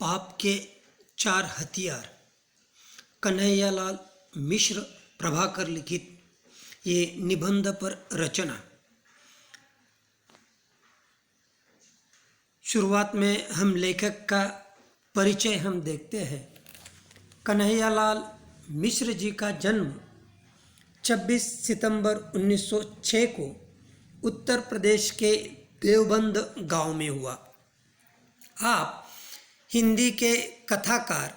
पाप के चार हथियार, कन्हैयालाल मिश्र प्रभाकर लिखित ये निबंध पर रचना। शुरुआत में हम लेखक का परिचय हम देखते हैं। कन्हैयालाल मिश्र जी का जन्म 26 सितंबर 1906 को उत्तर प्रदेश के देवबंद गांव में हुआ। आप हिंदी के कथाकार,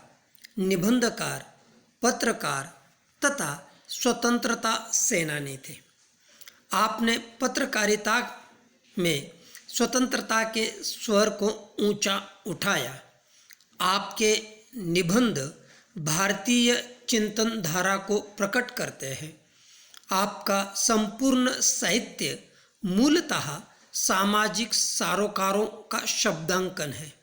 निबंधकार, पत्रकार तथा स्वतंत्रता सेनानी थे। आपने पत्रकारिता में स्वतंत्रता के स्वर को ऊंचा उठाया। आपके निबंध भारतीय चिंतन धारा को प्रकट करते हैं। आपका संपूर्ण साहित्य मूलतः सामाजिक सरोकारों का शब्दांकन है।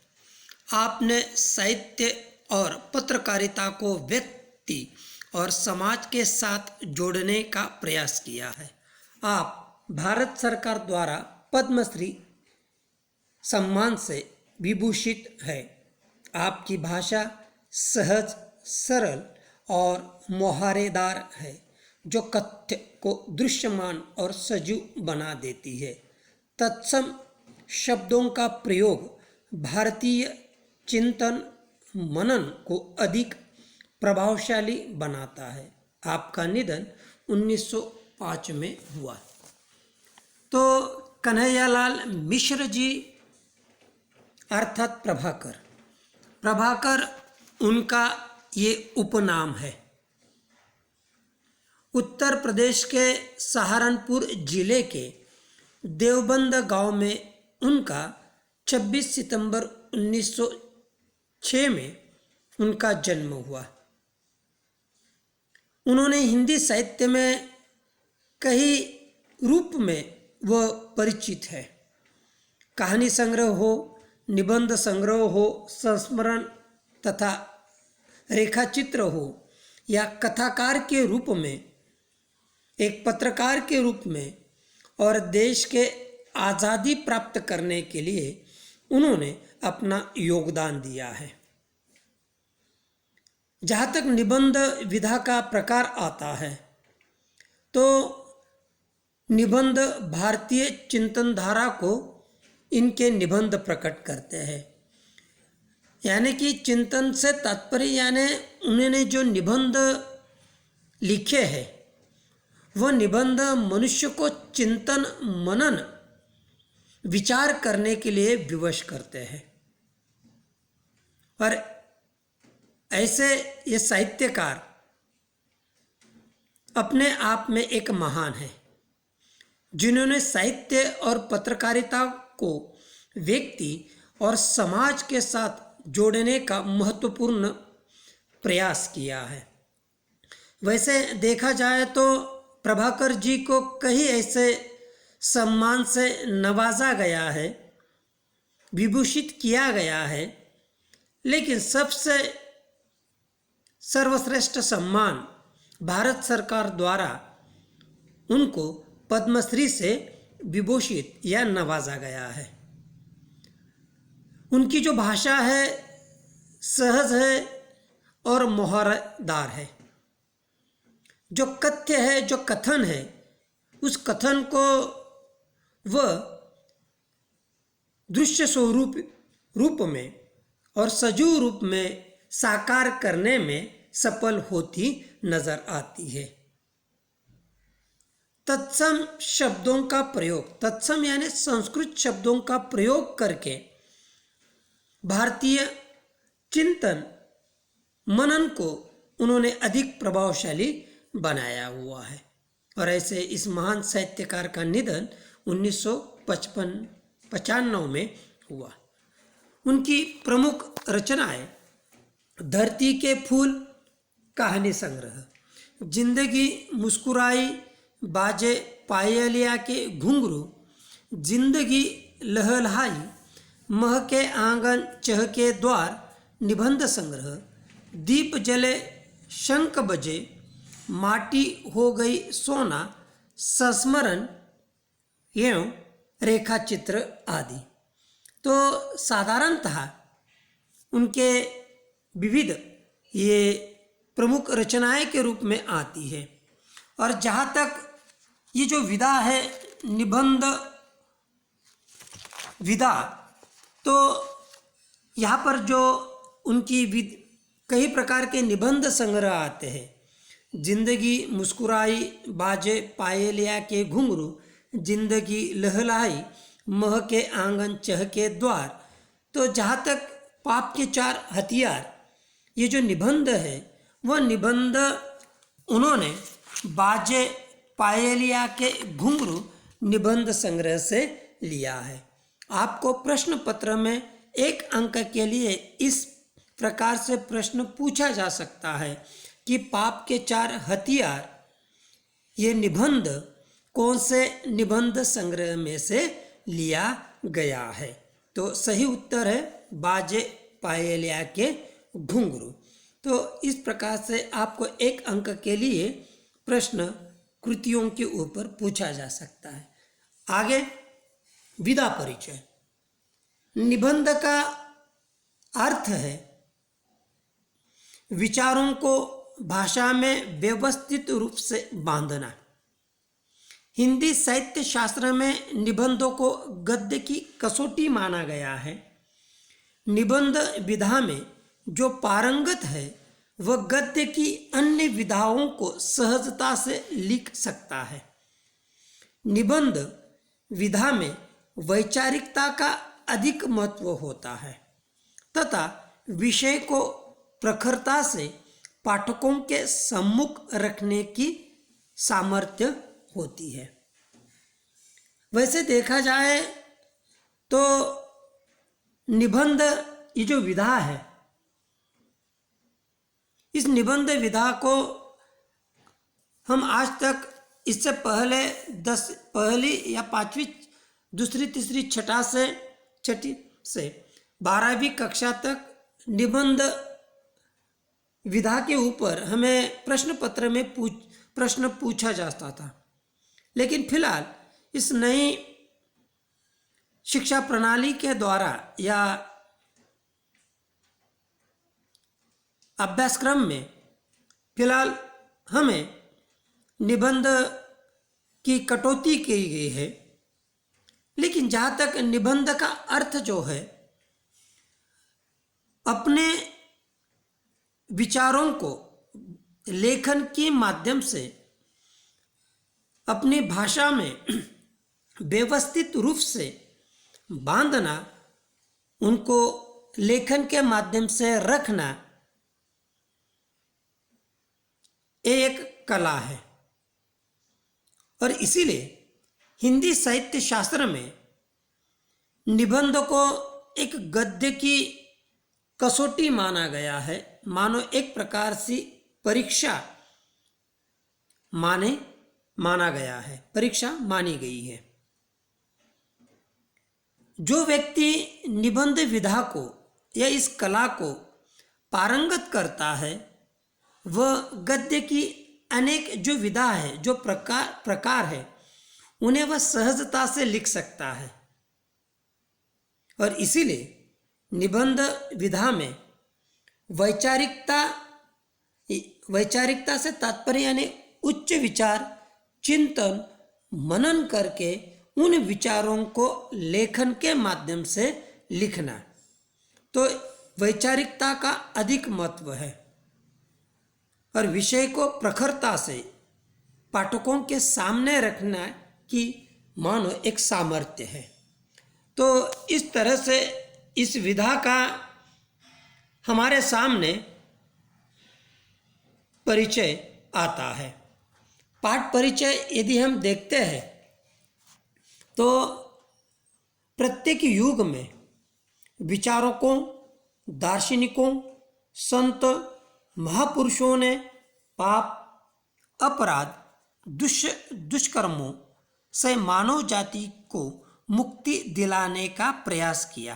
आपने साहित्य और पत्रकारिता को व्यक्ति और समाज के साथ जोड़ने का प्रयास किया है। आप भारत सरकार द्वारा पद्मश्री सम्मान से विभूषित है। आपकी भाषा सहज, सरल और मुहावरेदार है, जो कथ्य को दृश्यमान और सजीव बना देती है। तत्सम शब्दों का प्रयोग भारतीय चिंतन मनन को अधिक प्रभावशाली बनाता है। आपका निधन 1905 में हुआ। तो कन्हैयालाल मिश्र जी अर्थात प्रभाकर उनका ये उपनाम है। उत्तर प्रदेश के सहारनपुर जिले के देवबंद गांव में उनका 26 सितंबर 1906 में उनका जन्म हुआ। उन्होंने हिंदी साहित्य में कई रूप में वह परिचित है। कहानी संग्रह हो, निबंध संग्रह हो, संस्मरण तथा रेखाचित्र हो, या कथाकार के रूप में, एक पत्रकार के रूप में, और देश के आज़ादी प्राप्त करने के लिए उन्होंने अपना योगदान दिया है। जहाँ तक निबंध विधा का प्रकार आता है तो निबंध भारतीय चिंतन धारा को इनके निबंध प्रकट करते हैं। यानी कि चिंतन से तात्पर्य यानी उन्होंने जो निबंध लिखे हैं वह निबंध मनुष्य को चिंतन मनन विचार करने के लिए विवश करते हैं। और ऐसे ये साहित्यकार अपने आप में एक महान है, जिन्होंने साहित्य और पत्रकारिता को व्यक्ति और समाज के साथ जोड़ने का महत्वपूर्ण प्रयास किया है। वैसे देखा जाए तो प्रभाकर जी को कई ऐसे सम्मान से नवाजा गया है, विभूषित किया गया है, लेकिन सबसे सर्वश्रेष्ठ सम्मान भारत सरकार द्वारा उनको पद्मश्री से विभूषित या नवाजा गया है। उनकी जो भाषा है सहज है और मुहावरेदार है। जो कथ्य है, जो कथन है, उस कथन को वह दृश्य स्वरूप रूप में और सजीव रूप में साकार करने में सफल होती नजर आती है। तत्सम शब्दों का प्रयोग, तत्सम यानी संस्कृत शब्दों का प्रयोग करके भारतीय चिंतन मनन को उन्होंने अधिक प्रभावशाली बनाया हुआ है। और ऐसे इस महान साहित्यकार का निधन 1995 में हुआ। उनकी प्रमुख रचनाएं धरती के फूल कहानी संग्रह, जिंदगी मुस्कुराई बाजे पायलिया के घुंघरू, जिंदगी लहलहाई, महके आंगन चहके द्वार निबंध संग्रह, दीप जले शंख बजे, माटी हो गई सोना, संस्मरण एवं रेखाचित्र आदि। तो साधारणतः उनके विविध ये प्रमुख रचनाएं के रूप में आती है। और जहाँ तक ये जो विधा है निबंध विधा, तो यहाँ पर जो उनकी कई प्रकार के निबंध संग्रह आते हैं। जिंदगी मुस्कुराई बाजे पायलिया के घुंघरू, जिंदगी लहलाई मह के आंगन चह के द्वार। तो जहाँ तक पाप के चार हथियार, ये जो निबंध है वह निबंध उन्होंने बाजे पायलिया के घुंघरू निबंध संग्रह से लिया है। आपको प्रश्न पत्र में 1 अंक के लिए इस प्रकार से प्रश्न पूछा जा सकता है कि पाप के 4 हथियार ये निबंध कौन से निबंध संग्रह में से लिया गया है। तो सही उत्तर है बाजे पायलिया के घुंघरू। तो इस प्रकार से आपको 1 अंक के लिए प्रश्न कृतियों के ऊपर पूछा जा सकता है। आगे विधा परिचय। निबंध का अर्थ है विचारों को भाषा में व्यवस्थित रूप से बांधना। हिंदी साहित्य शास्त्र में निबंधों को गद्य की कसौटी माना गया है। निबंध विधा में जो पारंगत है वह गद्य की अन्य विधाओं को सहजता से लिख सकता है। निबंध विधा में वैचारिकता का अधिक महत्व होता है तथा विषय को प्रखरता से पाठकों के सम्मुख रखने की सामर्थ्य होती है। वैसे देखा जाए तो निबंध ये जो विधा है, इस निबंध विधा को हम आज तक इससे पहले 1 या 5वीं दूसरी तीसरी छठी से 12वीं कक्षा तक निबंध विधा के ऊपर हमें प्रश्न पत्र में प्रश्न पूछा जाता था। लेकिन फिलहाल इस नई शिक्षा प्रणाली के द्वारा या अभ्यासक्रम में फिलहाल हमें निबंध की कटौती की गई है। लेकिन जहाँ तक निबंध का अर्थ जो है, अपने विचारों को लेखन के माध्यम से अपनी भाषा में व्यवस्थित रूप से बांधना, उनको लेखन के माध्यम से रखना एक कला है। और इसीलिए हिंदी साहित्य शास्त्र में निबंध को एक गद्य की कसौटी माना गया है, मानो एक प्रकार से परीक्षा माना गया है, परीक्षा मानी गई है। जो व्यक्ति निबंध विधा को या इस कला को पारंगत करता है, वह गद्य की अनेक जो विधा है, जो प्रकार है, उन्हें वह सहजता से लिख सकता है। और इसीलिए निबंध विधा में वैचारिकता से तात्पर्य यानी उच्च विचार चिंतन मनन करके उन विचारों को लेखन के माध्यम से लिखना, तो वैचारिकता का अधिक महत्व है। और विषय को प्रखरता से पाठकों के सामने रखना की मानो एक सामर्थ्य है। तो इस तरह से इस विधा का हमारे सामने परिचय आता है। पाठ परिचय यदि हम देखते हैं तो प्रत्येक युग में विचारकों, दार्शनिकों, संत, महापुरुषों ने पाप, अपराध, दुष्कर्मों से मानव जाति को मुक्ति दिलाने का प्रयास किया।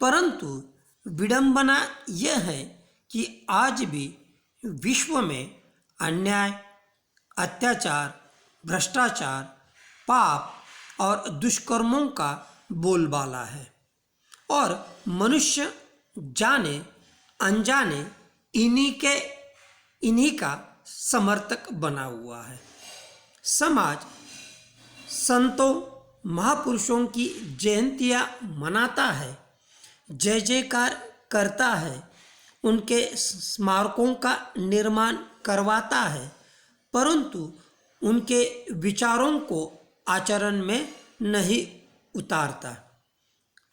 परंतु विडंबना यह है कि आज भी विश्व में अन्याय, अत्याचार, भ्रष्टाचार, पाप और दुष्कर्मों का बोलबाला है और मनुष्य जाने अनजाने इन्हीं का समर्थक बना हुआ है। समाज संतों महापुरुषों की जयंतियाँ मनाता है, जय जयकार करता है, उनके स्मारकों का निर्माण करवाता है, परंतु उनके विचारों को आचरण में नहीं उतारता।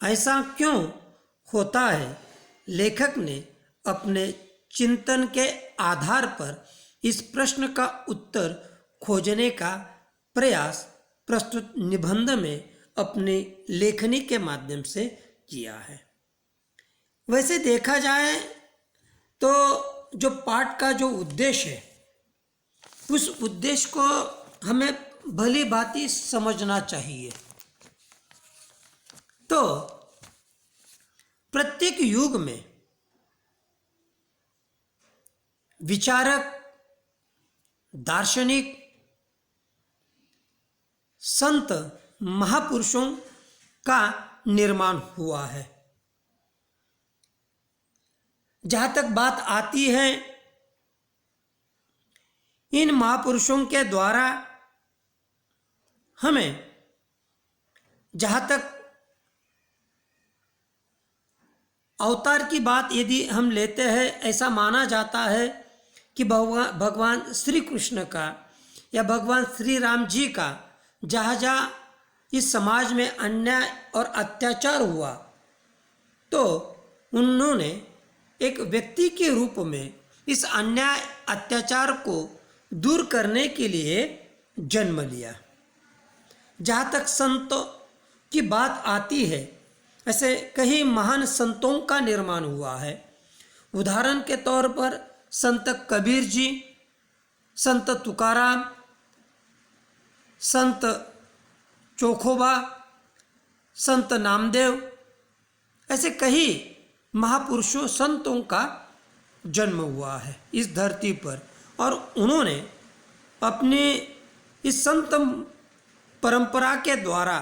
ऐसा क्यों होता है? लेखक ने अपने चिंतन के आधार पर इस प्रश्न का उत्तर खोजने का प्रयास प्रस्तुत निबंध में अपनी लेखनी के माध्यम से किया है। वैसे देखा जाए तो जो पाठ का जो उद्देश्य है, उस उद्देश्य को हमें भली भांति समझना चाहिए। तो प्रत्येक युग में विचारक, दार्शनिक, संत महापुरुषों का निर्माण हुआ है। जहाँ तक बात आती है, इन महापुरुषों के द्वारा हमें जहाँ तक अवतार की बात यदि हम लेते हैं, ऐसा माना जाता है कि भगवान श्री कृष्ण का या भगवान श्री राम जी का जहाँ जहाँ इस समाज में अन्याय और अत्याचार हुआ, तो उन्होंने एक व्यक्ति के रूप में इस अन्याय अत्याचार को दूर करने के लिए जन्म लिया। जहाँ तक संतों की बात आती है, ऐसे कई महान संतों का निर्माण हुआ है। उदाहरण के तौर पर संत कबीर जी, संत तुकाराम, संत चोखोबा, संत नामदेव, ऐसे कई महापुरुषों संतों का जन्म हुआ है इस धरती पर। और उन्होंने अपने इस संत परंपरा के द्वारा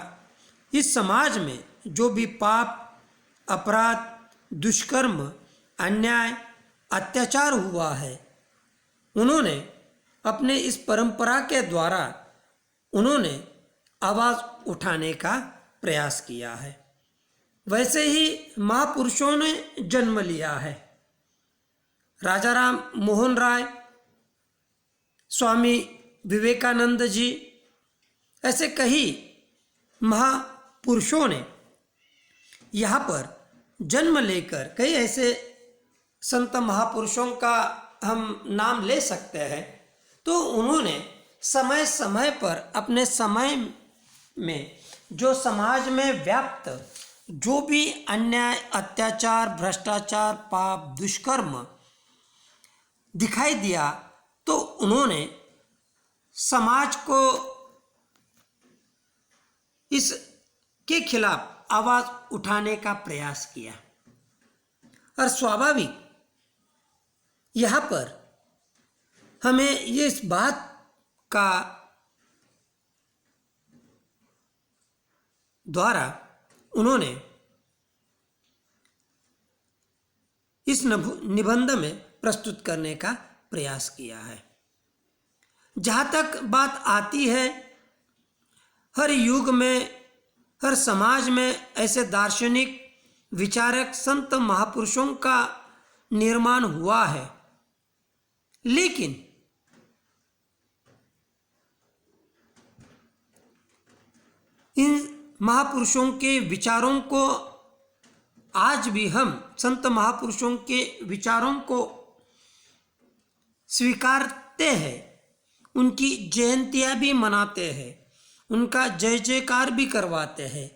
इस समाज में जो भी पाप, अपराध, दुष्कर्म, अन्याय, अत्याचार हुआ है, उन्होंने अपने इस परंपरा के द्वारा उन्होंने आवाज़ उठाने का प्रयास किया है। वैसे ही महापुरुषों ने जन्म लिया है। राजा राम मोहन राय, स्वामी विवेकानंद जी, ऐसे कई महापुरुषों ने यहाँ पर जन्म लेकर, कई ऐसे संत महापुरुषों का हम नाम ले सकते हैं, तो उन्होंने समय समय पर अपने समय में जो समाज में व्याप्त जो भी अन्याय, अत्याचार, भ्रष्टाचार, पाप, दुष्कर्म दिखाई दिया, तो उन्होंने समाज को इसके खिलाफ आवाज़ उठाने का प्रयास किया। और स्वाभाविक यहाँ पर हमें ये इस बात का द्वारा उन्होंने इस निबंध में प्रस्तुत करने का प्रयास किया है। जहाँ तक बात आती है, हर युग में, हर समाज में ऐसे दार्शनिक, विचारक, संत महापुरुषों का निर्माण हुआ है, लेकिन इन महापुरुषों के विचारों को आज भी हम संत महापुरुषों के विचारों को स्वीकारते हैं, उनकी जयंतियाँ भी मनाते हैं, उनका जय जयकार भी करवाते हैं,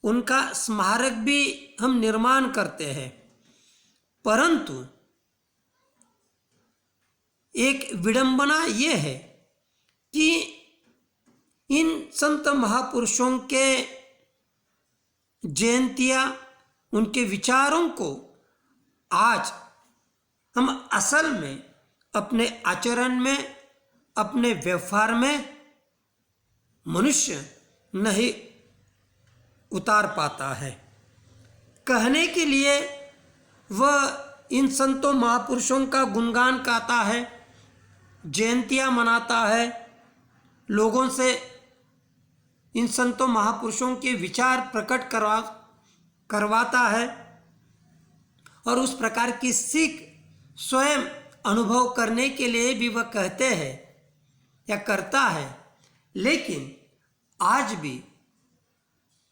उनका स्मारक भी हम निर्माण करते हैं। परंतु एक विडंबना ये है कि इन संत महापुरुषों के जयंतियाँ, उनके विचारों को आज हम असल में अपने आचरण में, अपने व्यवहार में मनुष्य नहीं उतार पाता है। कहने के लिए वह इन संतों महापुरुषों का गुणगान गाता है, जयंतियाँ मनाता है, लोगों से इन संतों महापुरुषों के विचार प्रकट करवाता है और उस प्रकार की सीख स्वयं अनुभव करने के लिए भी वह कहते हैं या करता है। लेकिन आज भी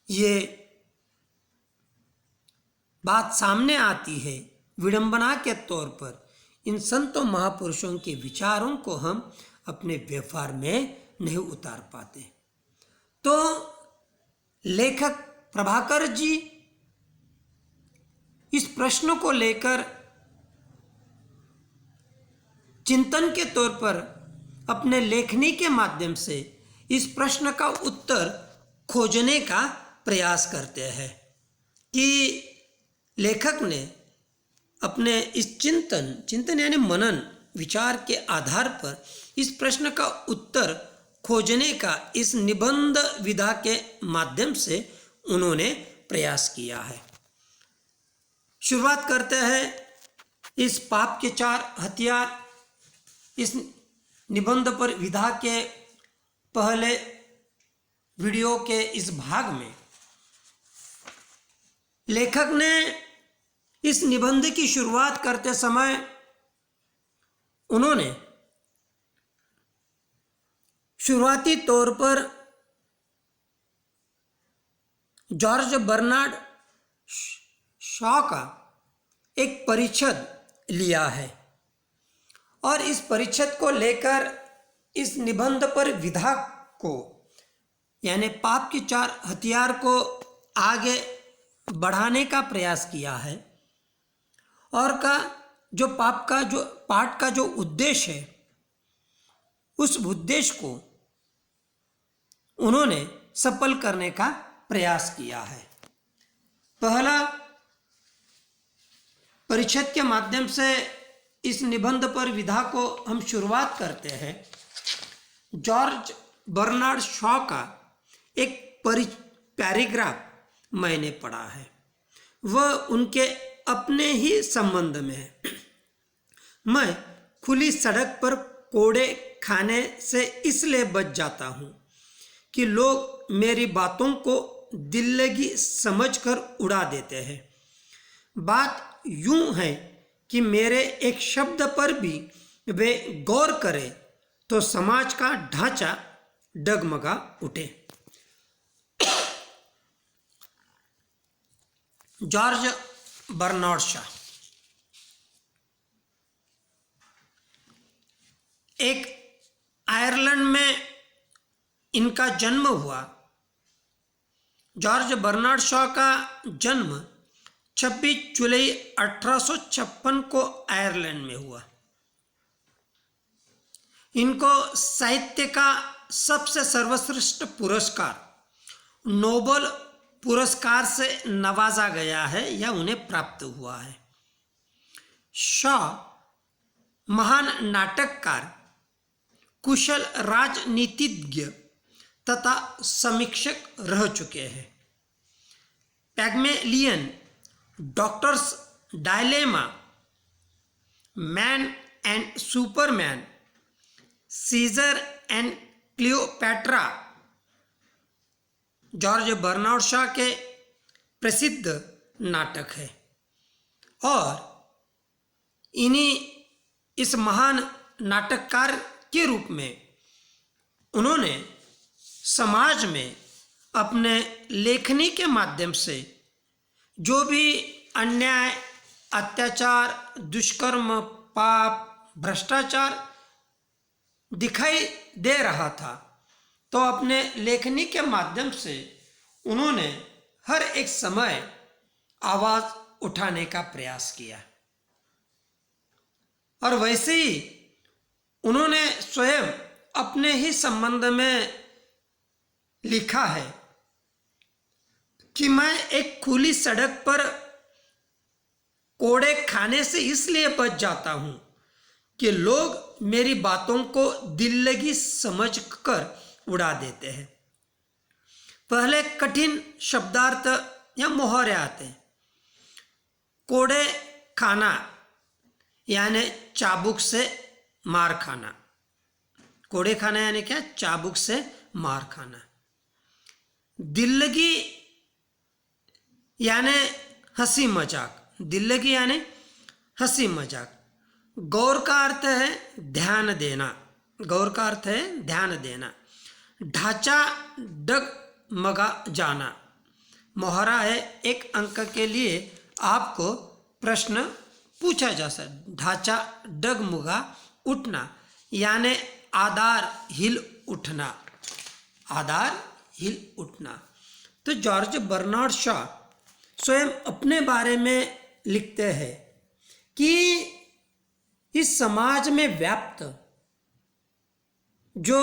ये बात सामने आती है विडंबना के तौर पर, इन संतों महापुरुषों के विचारों को हम अपने व्यवहार में नहीं उतार पाते। तो लेखक प्रभाकर जी इस प्रश्न को लेकर चिंतन के तौर पर अपने लेखनी के माध्यम से इस प्रश्न का उत्तर खोजने का प्रयास करते हैं कि लेखक ने अपने इस चिंतन यानी मनन विचार के आधार पर इस प्रश्न का उत्तर खोजने का इस निबंध विधा के माध्यम से उन्होंने प्रयास किया है। शुरुआत करते हैं इस पाप के 4 हथियार इस निबंध पर विधा के पहले वीडियो के इस भाग में। लेखक ने इस निबंध की शुरुआत करते समय उन्होंने शुरुआती तौर पर जॉर्ज बर्नार्ड शॉ का एक परिच्छेद लिया है और इस परिच्छेद को लेकर इस निबंध पर विधा को यानी पाप के 4 हथियार को आगे बढ़ाने का प्रयास किया है और पाठ का जो उद्देश्य है उस उद्देश्य को उन्होंने सफल करने का प्रयास किया है। पहला परिच्छेद के माध्यम से इस निबंध पर विधा को हम शुरुआत करते हैं। जॉर्ज बर्नार्ड शॉ का एक पैराग्राफ मैंने पढ़ा है, वह उनके अपने ही संबंध में है। मैं खुली सड़क पर कोड़े खाने से इसलिए बच जाता हूँ कि लोग मेरी बातों को दिल्लगी समझकर उड़ा देते हैं। बात यूं है कि मेरे एक शब्द पर भी वे गौर करें तो समाज का ढांचा डगमगा उठे। जॉर्ज बर्नार्ड शॉ एक आयरलैंड में इनका जन्म हुआ। जॉर्ज बर्नार्ड शॉ का जन्म 26 जुलाई 1856 को आयरलैंड में हुआ। इनको साहित्य का सबसे सर्वश्रेष्ठ पुरस्कार नोबेल पुरस्कार से नवाजा गया है या उन्हें प्राप्त हुआ है। शॉ महान नाटककार, कुशल राजनीतिज्ञ तथा समीक्षक रह चुके हैं। Pygmalion, Doctor's Dilemma, Man and Superman, Caesar and Cleopatra George Bernard Shaw के प्रसिद्ध नाटक है और इस महान नाटककार के रूप में उन्होंने समाज में अपने लेखनी के माध्यम से जो भी अन्याय, अत्याचार, दुष्कर्म, पाप, भ्रष्टाचार दिखाई दे रहा था, तो अपने लेखनी के माध्यम से उन्होंने हर एक समय आवाज उठाने का प्रयास किया। और वैसे ही उन्होंने स्वयं अपने ही संबंध में लिखा है कि मैं एक खुली सड़क पर कोड़े खाने से इसलिए बच जाता हूं कि लोग मेरी बातों को दिल्लगी समझकर उड़ा देते हैं। पहले कठिन शब्दार्थ या मोहरे आते हैं। कोड़े खाना यानी चाबुक से मार खाना। कोड़े खाना यानी क्या? चाबुक से मार खाना। दिल्लगी यानी हंसी मजाक। दिल्लगी यानी हंसी मजाक। गौर का अर्थ है ध्यान देना। गौर का अर्थ है ध्यान देना। ढांचा डगमगा जाना। मोहरा है, 1 अंक के लिए आपको प्रश्न पूछा जा सकता। ढांचा डगमगा उठना यानी आधार हिल उठना। आधार हिल उठना। तो जॉर्ज बर्नार्ड शॉ स्वयं अपने बारे में लिखते हैं कि इस समाज में व्याप्त जो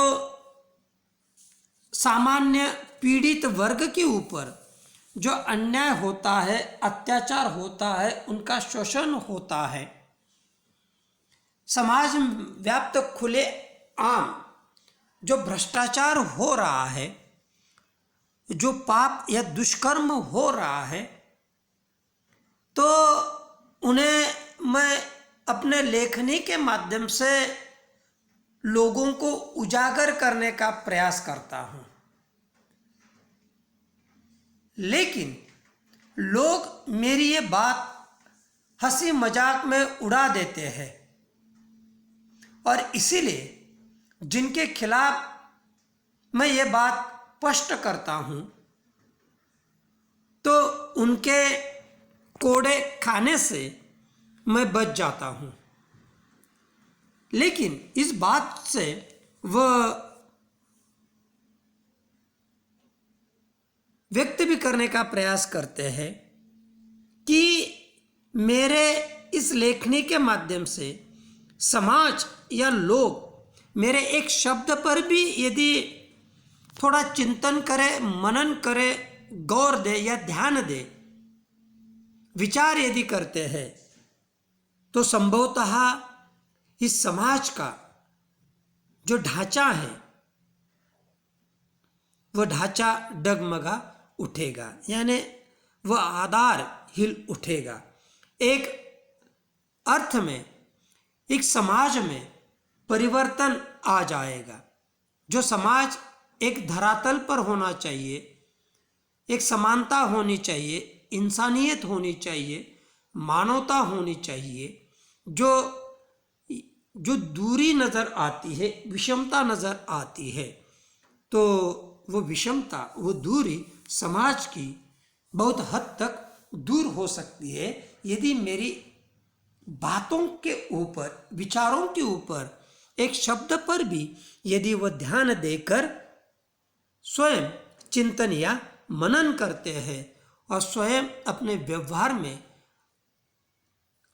सामान्य पीड़ित वर्ग के ऊपर जो अन्याय होता है, अत्याचार होता है, उनका शोषण होता है, समाज व्याप्त खुले आम जो भ्रष्टाचार हो रहा है, जो पाप या दुष्कर्म हो रहा है, तो उन्हें मैं अपने लेखनी के माध्यम से लोगों को उजागर करने का प्रयास करता हूं। लेकिन लोग मेरी ये बात हंसी मजाक में उड़ा देते हैं और इसीलिए जिनके खिलाफ मैं ये बात स्पष्ट करता हूं तो उनके कोड़े खाने से मैं बच जाता हूं। लेकिन इस बात से वह व्यक्त भी करने का प्रयास करते हैं कि मेरे इस लेखनी के माध्यम से समाज या लोग मेरे एक शब्द पर भी यदि थोड़ा चिंतन करे, मनन करे, गौर दे या ध्यान दे, विचार यदि करते हैं तो संभवतः इस समाज का जो ढांचा है वह ढांचा डगमगा उठेगा, यानी वह आधार हिल उठेगा। एक अर्थ में एक समाज में परिवर्तन आ जाएगा। जो समाज एक धरातल पर होना चाहिए, एक समानता होनी चाहिए, इंसानियत होनी चाहिए, मानवता होनी चाहिए, जो दूरी नज़र आती है, विषमता नज़र आती है, तो वो विषमता, वो दूरी समाज की बहुत हद तक दूर हो सकती है यदि मेरी बातों के ऊपर, विचारों के ऊपर, एक शब्द पर भी यदि वह ध्यान देकर स्वयं चिंतन या मनन करते हैं और स्वयं अपने व्यवहार में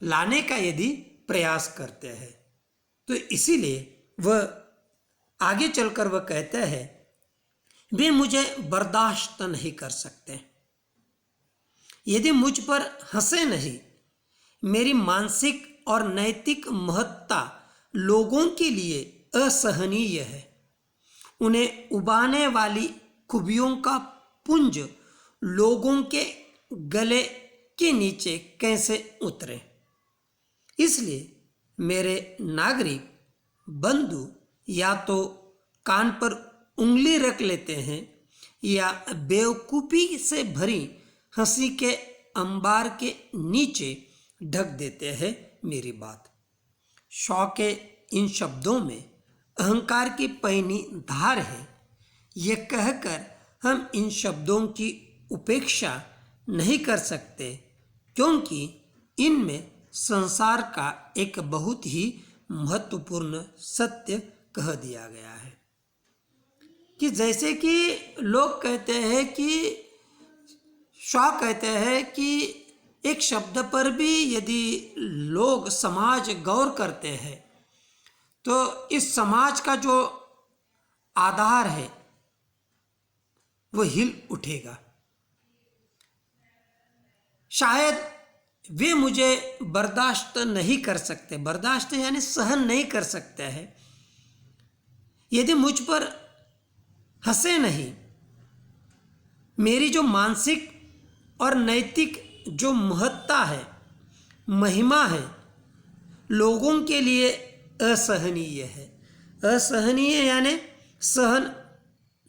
लाने का यदि प्रयास करते हैं। तो इसीलिए वह आगे चलकर वह कहते हैं, वे मुझे बर्दाश्त नहीं कर सकते यदि मुझ पर हंसे नहीं। मेरी मानसिक और नैतिक महत्ता लोगों के लिए असहनीय है। उन्हें उबाने वाली खूबियों का पुंज लोगों के गले के नीचे कैसे उतरे। इसलिए मेरे नागरिक बंधु या तो कान पर उंगली रख लेते हैं या बेवकूफ़ी से भरी हंसी के अंबार के नीचे ढक देते हैं मेरी बात। शॉ के इन शब्दों में अहंकार की पैनी धार है। ये कहकर हम इन शब्दों की उपेक्षा नहीं कर सकते क्योंकि इनमें संसार का एक बहुत ही महत्वपूर्ण सत्य कह दिया गया है कि जैसे कि लोग कहते हैं कि शॉ कहते हैं कि एक शब्द पर भी यदि लोग, समाज गौर करते हैं तो इस समाज का जो आधार है वो हिल उठेगा। शायद वे मुझे बर्दाश्त नहीं कर सकते, बर्दाश्त यानी सहन नहीं कर सकते हैं यदि मुझ पर हंसे नहीं। मेरी जो मानसिक और नैतिक जो महत्ता है महिमा है लोगों के लिए असहनीय है। असहनीय यानी सहन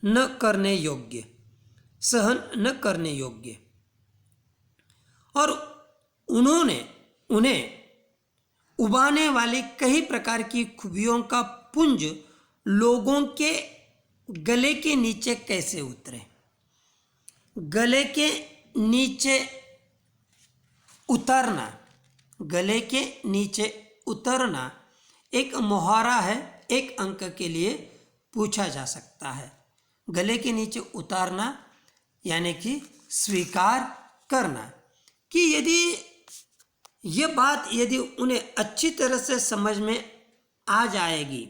न करने योग्य, सहन न करने योग्य। और उन्हें उबाने वाली कई प्रकार की खूबियों का पुंज लोगों के गले के नीचे कैसे उतरे। गले के नीचे उतरना, गले के नीचे उतरना एक मुहावरा है, एक अंक के लिए पूछा जा सकता है। गले के नीचे उतारना यानी कि स्वीकार करना कि यदि बात उन्हें अच्छी तरह से समझ में आ जाएगी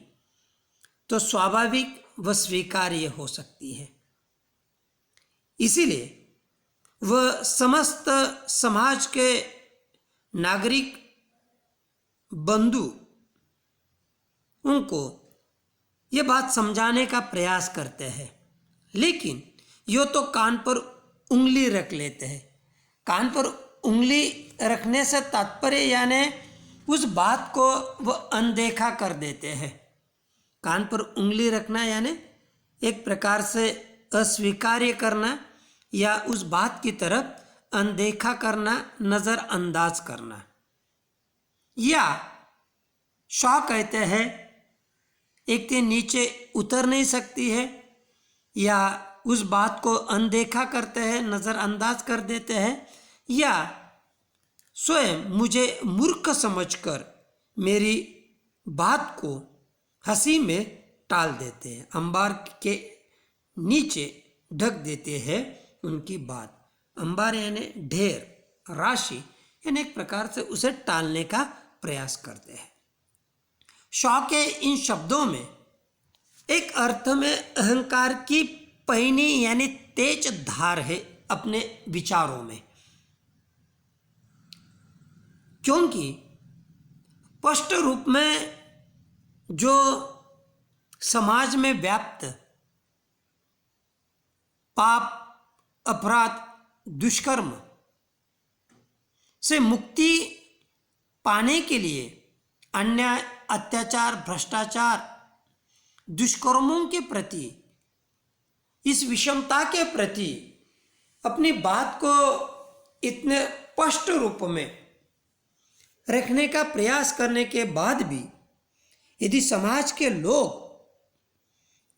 तो स्वाभाविक व स्वीकार्य हो सकती है। इसीलिए वह समस्त समाज के नागरिक बंधु उनको ये बात समझाने का प्रयास करते हैं, लेकिन यो तो कान पर उंगली रख लेते हैं। कान पर उंगली रखने से तात्पर्य यानी उस बात को वह अनदेखा कर देते हैं। कान पर उंगली रखना यानी एक प्रकार से अस्वीकार्य करना या उस बात की तरफ अनदेखा करना, नज़रअंदाज करना। या शॉ कहते हैं एक के नीचे उतर नहीं सकती है, या उस बात को अनदेखा करते हैं, नज़रअंदाज कर देते हैं, या स्वयं मुझे मूर्ख समझकर मेरी बात को हंसी में टाल देते हैं, अंबार के नीचे ढक देते हैं उनकी बात। अंबार यानी ढेर, राशि यानी एक प्रकार से उसे टालने का प्रयास करते हैं। शॉ के इन शब्दों में एक अर्थ में अहंकार की पहिनी यानी तेज धार है अपने विचारों में, क्योंकि स्पष्ट रूप में जो समाज में व्याप्त पाप, अपराध, दुष्कर्म से मुक्ति पाने के लिए अन्याय, अत्याचार, भ्रष्टाचार, दुष्कर्मों के प्रति, इस विषमता के प्रति अपनी बात को इतने स्पष्ट रूप में रखने का प्रयास करने के बाद भी यदि समाज के लोग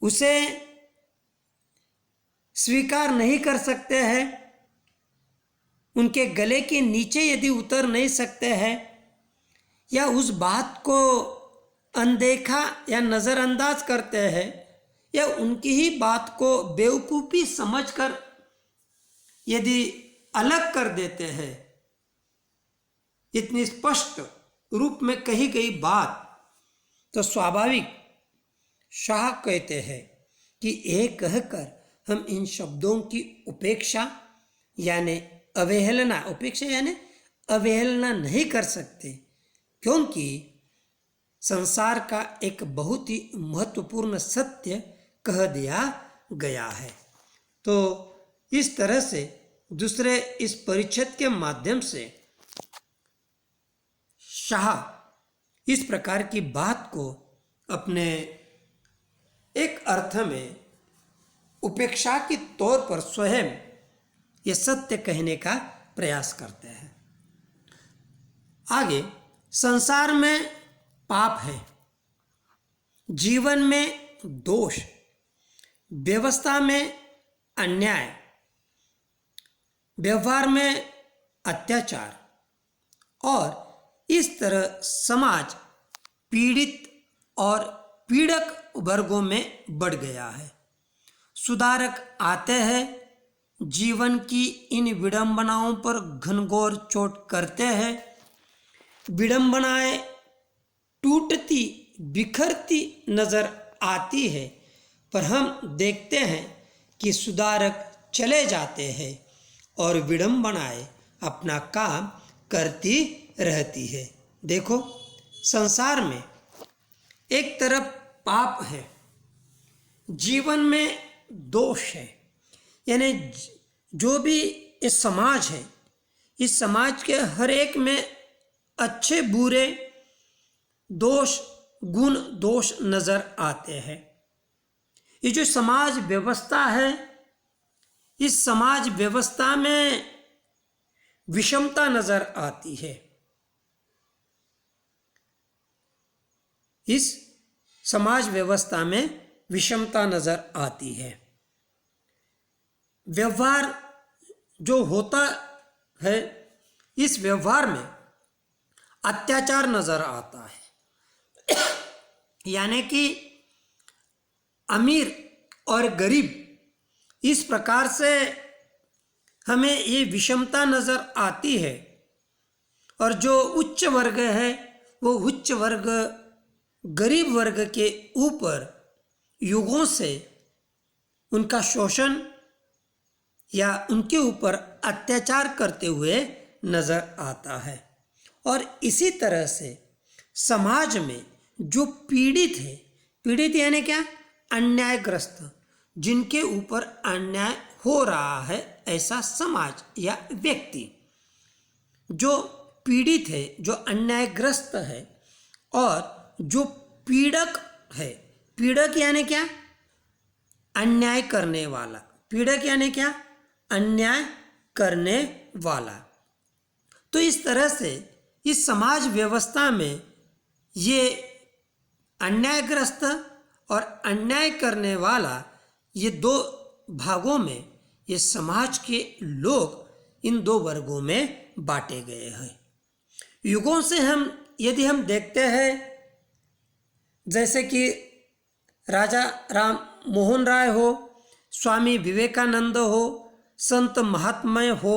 उसे स्वीकार नहीं कर सकते हैं, उनके गले के नीचे यदि उतर नहीं सकते हैं, या उस बात को अनदेखा या नज़रअंदाज करते हैं, या उनकी ही बात को बेवकूफ़ी समझकर यदि अलग कर देते हैं, इतनी स्पष्ट रूप में कही गई बात, तो स्वाभाविक शाह कहते हैं कि एक कहकर हम इन शब्दों की उपेक्षा यानी अवहेलना, उपेक्षा यानी अवहेलना नहीं कर सकते, क्योंकि संसार का एक बहुत ही महत्वपूर्ण सत्य कह दिया गया है। तो इस तरह से दूसरे इस परिच्छेद के माध्यम से शाह इस प्रकार की बात को अपने एक अर्थ में उपेक्षा के तौर पर स्वयं ये सत्य कहने का प्रयास करते हैं। आगे, संसार में पाप है, जीवन में दोष, व्यवस्था में अन्याय, व्यवहार में अत्याचार, और इस तरह समाज पीड़ित और पीड़क वर्गों में बढ़ गया है। सुधारक आते हैं, जीवन की इन विडंबनाओं पर घनघोर चोट करते हैं। विडंबनाएं टूटती बिखरती नजर आती है, पर हम देखते हैं कि सुधारक चले जाते हैं और विडंबनाएं अपना काम करती रहती है। देखो, संसार में एक तरफ पाप है, जीवन में दोष है, यानी जो भी इस समाज है, इस समाज के हर एक में अच्छे बुरे दोष गुण दोष नजर आते हैं। ये जो समाज व्यवस्था है, इस समाज व्यवस्था में विषमता नजर आती है। इस समाज व्यवस्था में विषमता नजर आती है। व्यवहार जो होता है, इस व्यवहार में अत्याचार नजर आता है। यानी कि अमीर और गरीब, इस प्रकार से हमें ये विषमता नजर आती है। और जो उच्च वर्ग है, वो उच्च वर्ग गरीब वर्ग के ऊपर युगों से उनका शोषण या उनके ऊपर अत्याचार करते हुए नजर आता है। और इसी तरह से समाज में जो पीड़ित है, पीड़ित यानी क्या, अन्यायग्रस्त, जिनके ऊपर अन्याय हो रहा है, ऐसा समाज या व्यक्ति जो पीड़ित है, जो अन्यायग्रस्त है और जो पीड़क है, पीड़क यानी क्या, अन्याय करने वाला, पीड़क यानी क्या, अन्याय करने वाला। तो इस तरह से इस समाज व्यवस्था में ये अन्यायग्रस्त और अन्याय करने वाला, ये दो भागों में ये समाज के लोग इन दो वर्गों में बांटे गए हैं। युगों से यदि हम देखते हैं, जैसे कि राजा राम मोहन राय हो, स्वामी विवेकानंद हो, संत महात्मा हो,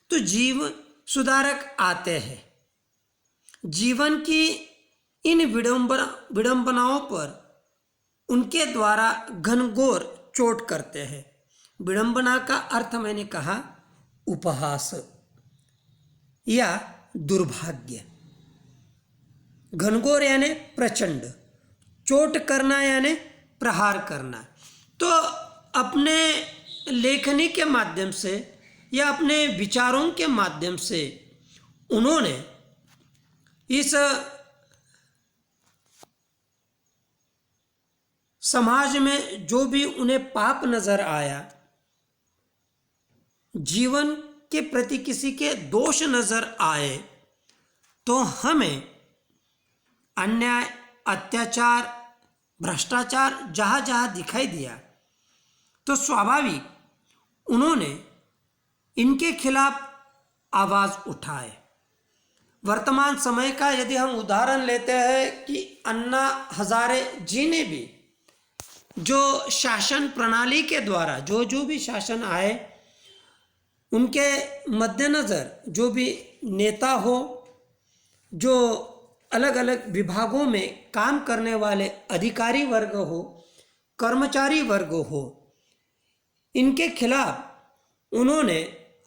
तो जीवन सुधारक आते हैं। जीवन की इन विडंबनाओं पर उनके द्वारा घनघोर चोट करते हैं। विडंबना का अर्थ मैंने कहा उपहास या दुर्भाग्य। घनघोर यानी प्रचंड, चोट करना यानी प्रहार करना। तो अपने लेखनी के माध्यम से या अपने विचारों के माध्यम से उन्होंने इस समाज में जो भी उन्हें पाप नजर आया, जीवन के प्रति किसी के दोष नजर आए, तो हमें अन्याय, अत्याचार, भ्रष्टाचार जहाँ जहाँ दिखाई दिया, तो स्वाभाविक उन्होंने इनके खिलाफ आवाज उठाए। वर्तमान समय का यदि हम उदाहरण लेते हैं कि अन्ना हजारे जी ने भी जो शासन प्रणाली के द्वारा जो भी शासन आए, उनके मद्देनज़र जो भी नेता हो, जो अलग अलग विभागों में काम करने वाले अधिकारी वर्ग हो, कर्मचारी वर्ग हो, इनके खिलाफ उन्होंने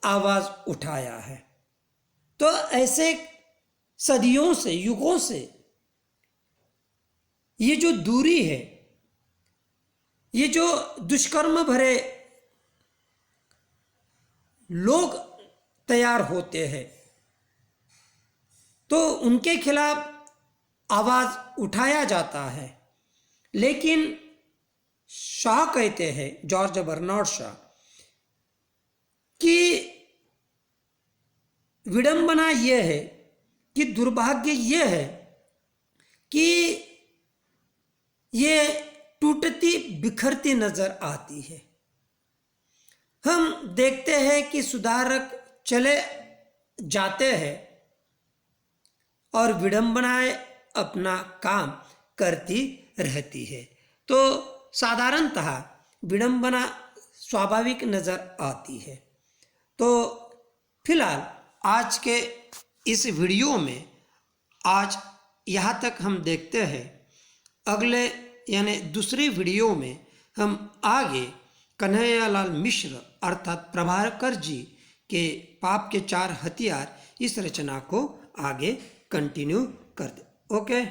आवाज़ उठाया है। तो ऐसे सदियों से, युगों से ये जो दूरी है, ये जो दुष्कर्म भरे लोग तैयार होते हैं, तो उनके खिलाफ आवाज उठाया जाता है। लेकिन शाह कहते हैं, जॉर्ज बर्नार्ड शाह, कि विडंबना यह है, कि दुर्भाग्य यह है कि ये टूटती बिखरती नजर आती है। हम देखते हैं कि सुधारक चले जाते हैं और विडंबनाएं अपना काम करती रहती है। तो साधारणतः विडंबना स्वाभाविक नजर आती है। तो फिलहाल आज के इस वीडियो में आज यहाँ तक हम देखते हैं। अगले यानी दूसरी वीडियो में हम आगे कन्हैयालाल मिश्र अर्थात प्रभाकर जी के पाप के 4 हथियार, इस रचना को आगे कंटिन्यू कर दे। ओके।